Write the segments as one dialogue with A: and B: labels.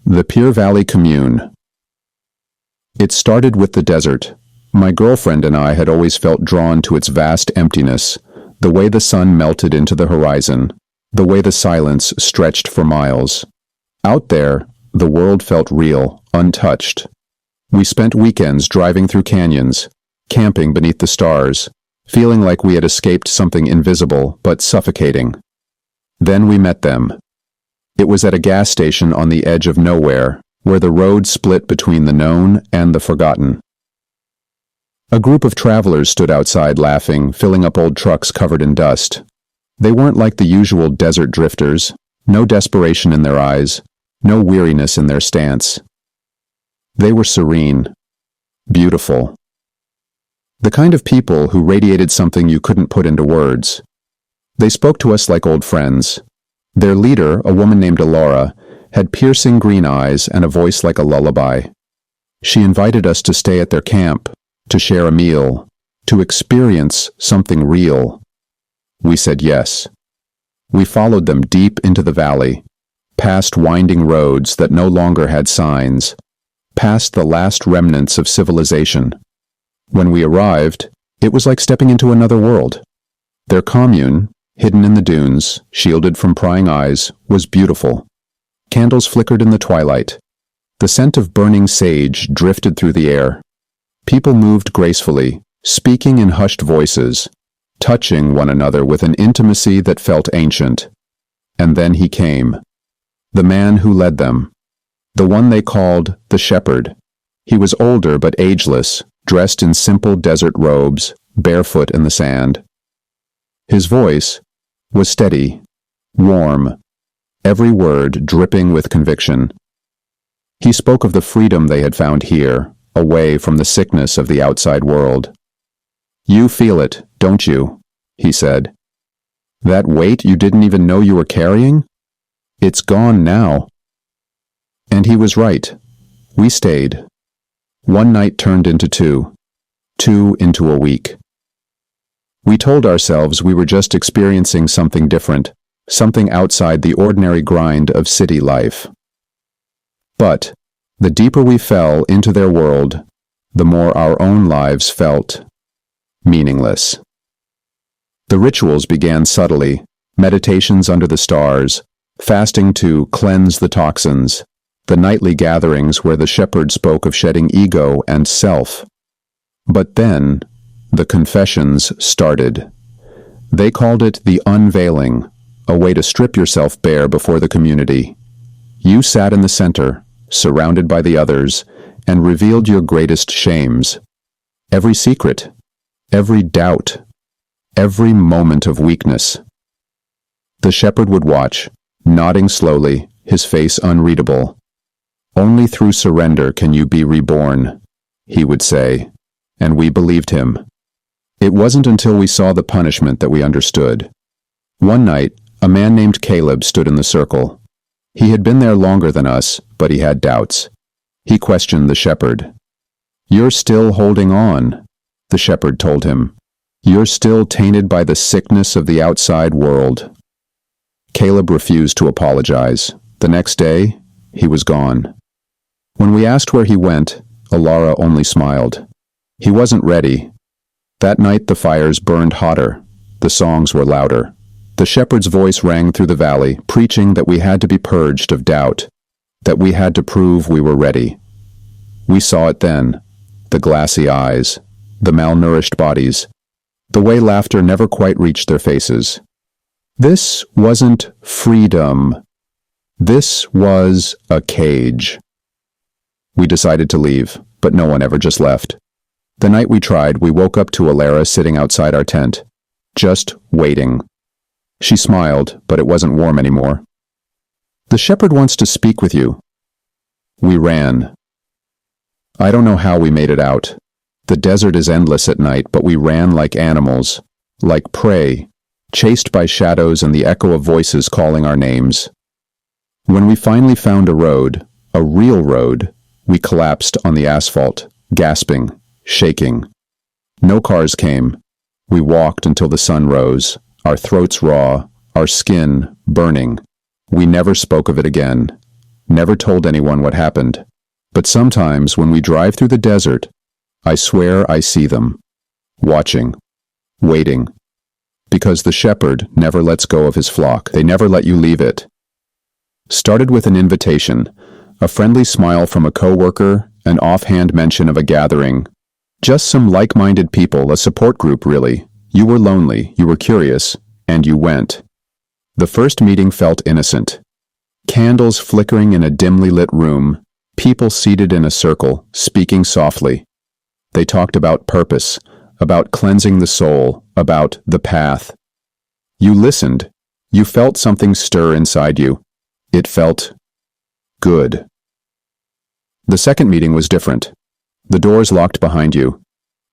A: The Pier Valley commune. It started with the desert. My girlfriend and I had always felt drawn to its vast emptiness, the way the sun melted into the horizon, the way the silence stretched for miles. Out there, the world felt real, untouched. We spent weekends driving through canyons, camping beneath the stars, feeling like we had escaped something invisible but suffocating. Then we met them. It was at a gas station on the edge of nowhere, where the road split between the known and the forgotten. A group of travelers stood outside laughing, filling up old trucks covered in dust. They weren't like the usual desert drifters, no desperation in their eyes, no weariness in their stance. They were serene, beautiful. The kind of people who radiated something you couldn't put into words. They spoke to us like old friends. Their leader, a woman named Laura, had piercing green eyes and a voice like a lullaby. She invited us to stay at their camp, to share a meal, to experience something real. We said yes. We followed them deep into the valley, past winding roads that no longer had signs, past the last remnants of civilization. When we arrived, it was like stepping into another world. Their commune, hidden in the dunes, shielded from prying eyes, was beautiful. Candles flickered in the twilight. The scent of burning sage drifted through the air. People moved gracefully, speaking in hushed voices, touching one another with an intimacy that felt ancient. And then he came. The man who led them. The one they called the shepherd. He was older but ageless, dressed in simple desert robes, barefoot in the sand. His voice was steady, warm, every word dripping with conviction. He spoke of the freedom they had found here, away from the sickness of the outside world. "You feel it, don't you?" he said. "That weight you didn't even know you were carrying? It's gone now." And he was right. We stayed. One night turned into two into a week. We told ourselves we were just experiencing something different, something outside the ordinary grind of city life. But the deeper we fell into their world, the more our own lives felt meaningless. The rituals began subtly, meditations under the stars, fasting to cleanse the toxins, the nightly gatherings where the shepherd spoke of shedding ego and self. But then, the confessions started. They called it the unveiling, a way to strip yourself bare before the community. You sat in the center, surrounded by the others, and revealed your greatest shames. Every secret, every doubt, every moment of weakness. The shepherd would watch, nodding slowly, his face unreadable. "Only through surrender can you be reborn," he would say, and we believed him. It wasn't until we saw the punishment that we understood. One night, a man named Caleb stood in the circle. He had been there longer than us, but he had doubts. He questioned the shepherd. "You're still holding on," the shepherd told him. "You're still tainted by the sickness of the outside world." Caleb refused to apologize. The next day, he was gone. When we asked where he went, Alara only smiled. He wasn't ready. That night the fires burned hotter. The songs were louder. The shepherd's voice rang through the valley, preaching that we had to be purged of doubt, that we had to prove we were ready. We saw it then, the glassy eyes, the malnourished bodies, the way laughter never quite reached their faces. This wasn't freedom. This was a cage. We decided to leave, but no one ever just left. The night we tried, we woke up to Alara sitting outside our tent, just waiting. She smiled, but it wasn't warm anymore. "The shepherd wants to speak with you." We ran. I don't know how we made it out. The desert is endless at night, but we ran like animals, like prey, chased by shadows and the echo of voices calling our names. When we finally found a road, a real road, we collapsed on the asphalt, gasping, shaking. No cars came. We walked until the sun rose, our throats raw, our skin burning. We never spoke of it again. never told anyone what happened. But sometimes when we drive through the desert, I swear I see them, watching, waiting. Because the shepherd never lets go of his flock. They never let you leave it. Started with an invitation, a friendly smile from a coworker, an offhand mention of a gathering. Just some like-minded people, a support group really. You were lonely, you were curious, and you went. The first meeting felt innocent. Candles flickering in a dimly lit room, people seated in a circle, speaking softly. They talked about purpose, about cleansing the soul, about the path. You listened. You felt something stir inside you. It felt good. The second meeting was different. The doors locked behind you.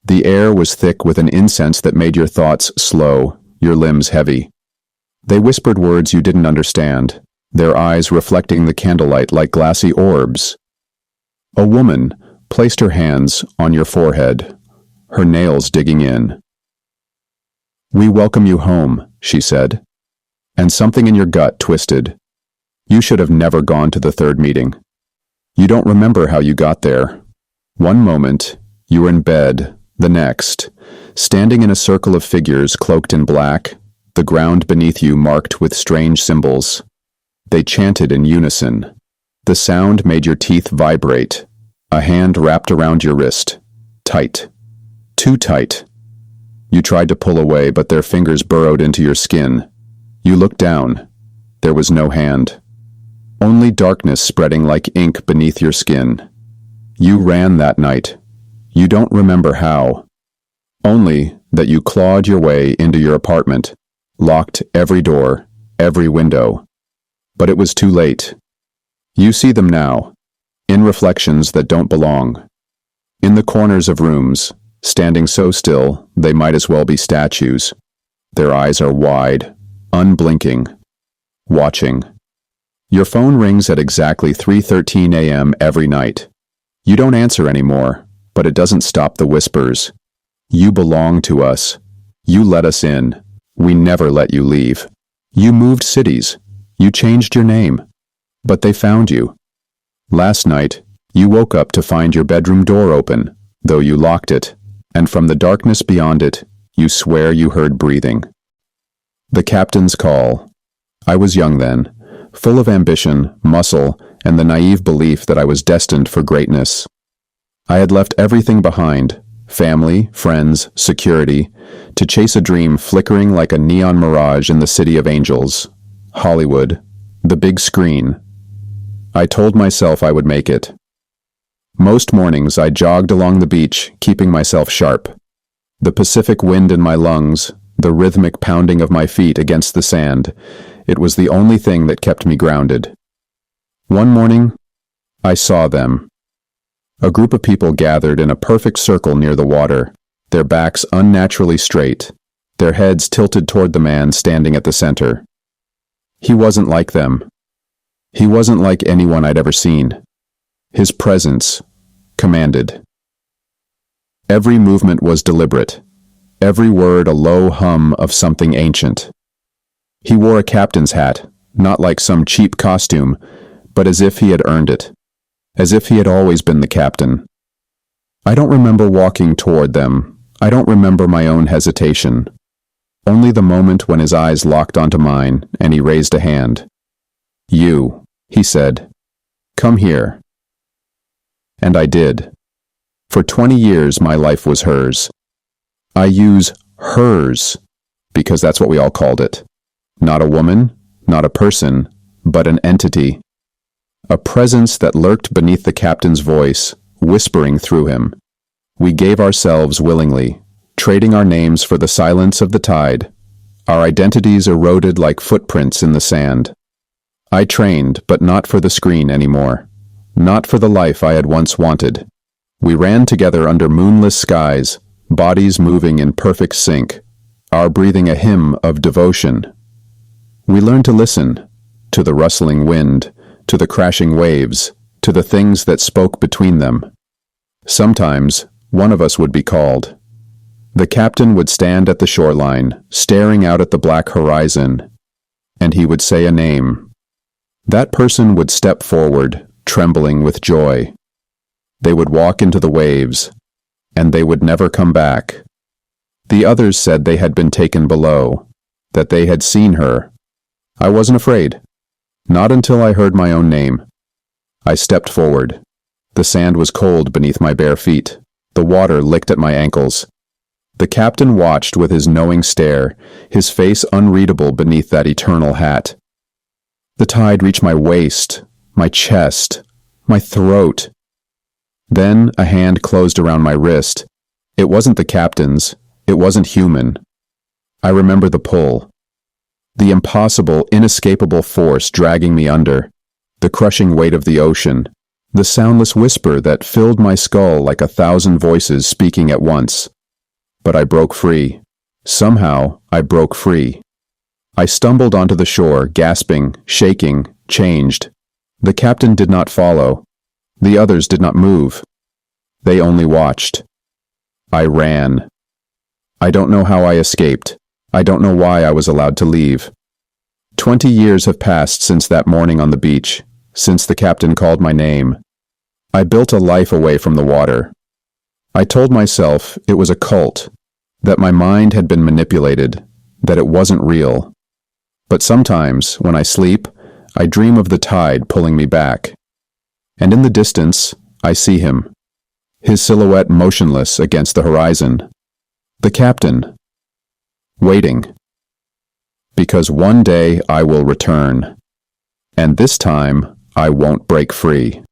A: The air was thick with an incense that made your thoughts slow, your limbs heavy. They whispered words you didn't understand, their eyes reflecting the candlelight like glassy orbs. A woman placed her hands on your forehead, her nails digging in. "We welcome you home," she said, and something in your gut twisted. You should have never gone to the third meeting. You don't remember how you got there. One moment, you were in bed, the next, standing in a circle of figures cloaked in black, the ground beneath you marked with strange symbols. They chanted in unison. The sound made your teeth vibrate. A hand wrapped around your wrist. Tight. Too tight. You tried to pull away, but their fingers burrowed into your skin. You looked down. There was no hand. Only darkness spreading like ink beneath your skin. You ran that night. You don't remember how. Only that you clawed your way into your apartment, locked every door, every window. But it was too late. You see them now, in reflections that don't belong. In the corners of rooms, standing so still they might as well be statues. Their eyes are wide, unblinking, watching. Your phone rings at exactly 3:13 a.m. every night. You don't answer anymore, but it doesn't stop the whispers. You belong to us. You let us in. We never let you leave. You moved cities. You changed your name. But they found you. Last night, you woke up to find your bedroom door open, though you locked it, and from the darkness beyond it, you swear you heard breathing. The captain's call. I was young then, full of ambition, muscle, and the naive belief that I was destined for greatness. I had left everything behind, family, friends, security, to chase a dream flickering like a neon mirage in the city of angels, Hollywood, the big screen. I told myself I would make it. Most mornings I jogged along the beach, keeping myself sharp. The Pacific wind in my lungs, the rhythmic pounding of my feet against the sand, it was the only thing that kept me grounded. One morning, I saw them. A group of people gathered in a perfect circle near the water, their backs unnaturally straight, their heads tilted toward the man standing at the center. He wasn't like them. He wasn't like anyone I'd ever seen. His presence commanded. Every movement was deliberate, every word a low hum of something ancient. He wore a captain's hat, not like some cheap costume, but as if he had earned it, as if he had always been the captain. I don't remember walking toward them. I don't remember my own hesitation. Only the moment when his eyes locked onto mine and he raised a hand. "You," he said. "Come here." And I did. For 20 years my life was hers. I use hers because that's what we all called it. Not a woman, not a person, but an entity. A presence that lurked beneath the captain's voice, whispering through him. We gave ourselves willingly, trading our names for the silence of the tide. Our identities eroded like footprints in the sand. I trained, but not for the screen anymore. Not for the life I had once wanted. We ran together under moonless skies, bodies moving in perfect sync, our breathing a hymn of devotion. We learned to listen, to the rustling wind, to the crashing waves, to the things that spoke between them. Sometimes, one of us would be called. The captain would stand at the shoreline, staring out at the black horizon, and he would say a name. That person would step forward, trembling with joy. They would walk into the waves, and they would never come back. The others said they had been taken below, that they had seen her. I wasn't afraid. Not until I heard my own name. I stepped forward. The sand was cold beneath my bare feet. The water licked at my ankles. The captain watched with his knowing stare, his face unreadable beneath that eternal hat. The tide reached my waist, my chest, my throat. Then a hand closed around my wrist. It wasn't the captain's. It wasn't human. I remember the pull. The impossible, inescapable force dragging me under. The crushing weight of the ocean. The soundless whisper that filled my skull like 1,000 voices speaking at once. But I broke free. Somehow, I broke free. I stumbled onto the shore, gasping, shaking, changed. The captain did not follow. The others did not move. They only watched. I ran. I don't know how I escaped. I don't know why I was allowed to leave. 20 years have passed since that morning on the beach, since the captain called my name. I built a life away from the water. I told myself it was a cult, that my mind had been manipulated, that it wasn't real. But sometimes, when I sleep, I dream of the tide pulling me back. And in the distance, I see him, his silhouette motionless against the horizon. The captain, waiting. Because one day I will return, and this time I won't break free.